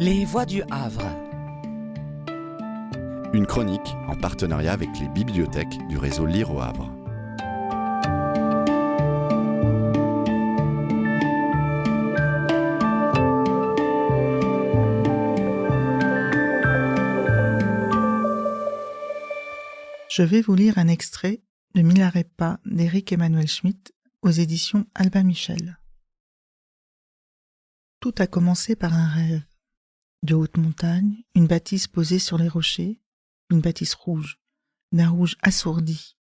Les Voix du Havre. Une chronique en partenariat avec les bibliothèques du réseau Lire au Havre. Je vais vous lire un extrait de Milarepa d'Éric Emmanuel Schmitt aux éditions Albin Michel. Tout a commencé par un rêve. De hautes montagnes, une bâtisse posée sur les rochers, une bâtisse rouge, d'un rouge assourdi,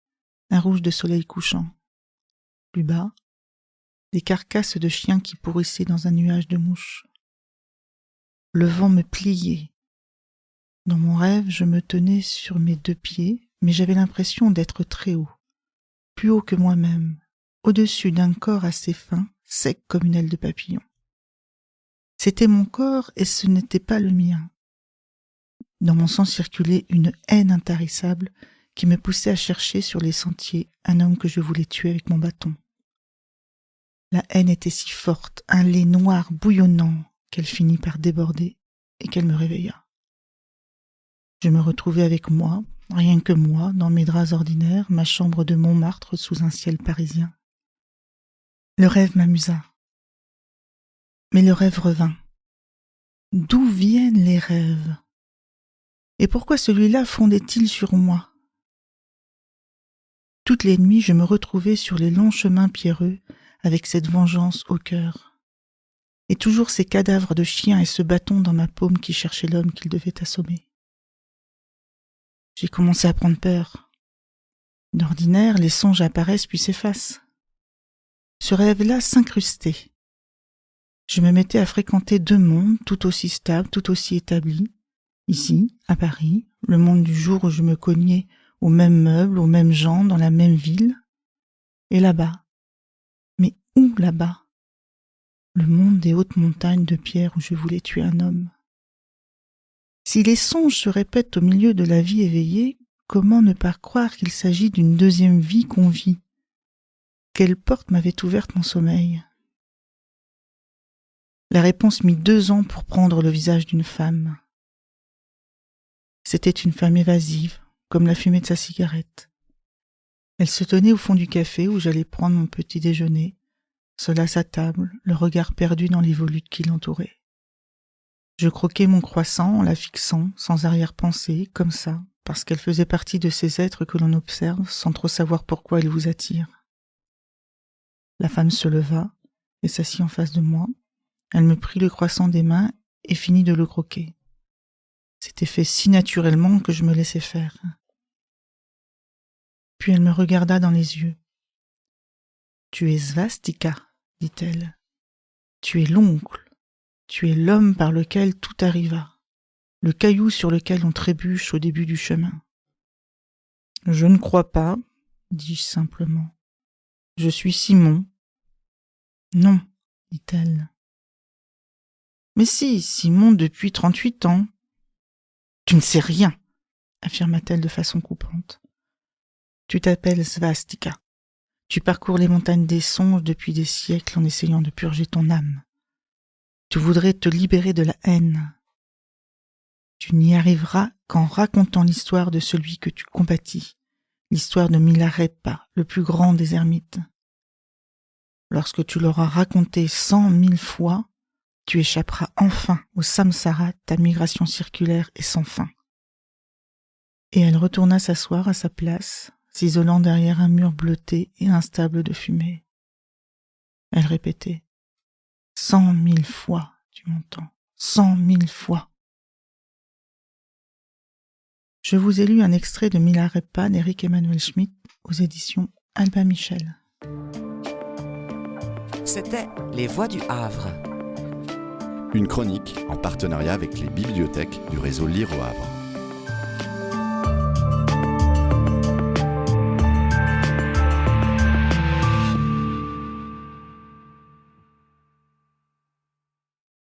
un rouge de soleil couchant. Plus bas, des carcasses de chiens qui pourrissaient dans un nuage de mouches. Le vent me pliait. Dans mon rêve, je me tenais sur mes 2 pieds, mais j'avais l'impression d'être très haut, plus haut que moi-même, au-dessus d'un corps assez fin, sec comme une aile de papillon. C'était mon corps et ce n'était pas le mien. Dans mon sang circulait une haine intarissable qui me poussait à chercher sur les sentiers un homme que je voulais tuer avec mon bâton. La haine était si forte, un lait noir bouillonnant, qu'elle finit par déborder et qu'elle me réveilla. Je me retrouvais avec moi, rien que moi, dans mes draps ordinaires, ma chambre de Montmartre sous un ciel parisien. Le rêve m'amusa. Mais le rêve revint. D'où viennent les rêves? Et pourquoi celui-là fondait-il sur moi? Toutes les nuits, je me retrouvais sur les longs chemins pierreux avec cette vengeance au cœur. Et toujours ces cadavres de chiens et ce bâton dans ma paume qui cherchait l'homme qu'il devait assommer. J'ai commencé à prendre peur. D'ordinaire, les songes apparaissent puis s'effacent. Ce rêve-là s'incrustait. Je me mettais à fréquenter 2 mondes tout aussi stables, tout aussi établis. Ici, à Paris, le monde du jour où je me cognais aux mêmes meubles, aux mêmes gens, dans la même ville. Et là-bas. Mais où là-bas? Le monde des hautes montagnes de pierre où je voulais tuer un homme. Si les songes se répètent au milieu de la vie éveillée, comment ne pas croire qu'il s'agit d'une 2e vie qu'on vit? Quelle porte m'avait ouverte mon sommeil? La réponse mit 2 ans pour prendre le visage d'une femme. C'était une femme évasive, comme la fumée de sa cigarette. Elle se tenait au fond du café où j'allais prendre mon petit déjeuner, seule à sa table, le regard perdu dans les volutes qui l'entouraient. Je croquais mon croissant en la fixant, sans arrière-pensée, comme ça, parce qu'elle faisait partie de ces êtres que l'on observe sans trop savoir pourquoi ils vous attirent. La femme se leva et s'assit en face de moi. Elle me prit le croissant des mains et finit de le croquer. C'était fait si naturellement que je me laissais faire. Puis elle me regarda dans les yeux. « Tu es Svastika, dit-elle. Tu es l'oncle. Tu es l'homme par lequel tout arriva, le caillou sur lequel on trébuche au début du chemin. » « Je ne crois pas, dis-je simplement. Je suis Simon. »« Non, dit-elle. »« Mais si, Simon depuis 38 ans. »« Tu ne sais rien, affirma-t-elle de façon coupante. Tu t'appelles Svastika. Tu parcours les montagnes des songes depuis des siècles en essayant de purger ton âme. Tu voudrais te libérer de la haine. Tu n'y arriveras qu'en racontant l'histoire de celui que tu combattis, l'histoire de Milarepa, le plus grand des ermites. Lorsque tu l'auras raconté 100 000 fois, tu échapperas enfin au samsara, ta migration circulaire et sans fin. Et elle retourna s'asseoir à sa place, s'isolant derrière un mur bleuté et instable de fumée. Elle répétait. 100 000 fois, tu m'entends, 100 000 fois. Je vous ai lu un extrait de Milarepa d'Éric Emmanuel Schmitt aux éditions Albin Michel. C'était Les Voix du Havre. Une chronique en partenariat avec les bibliothèques du réseau Lire au Havre.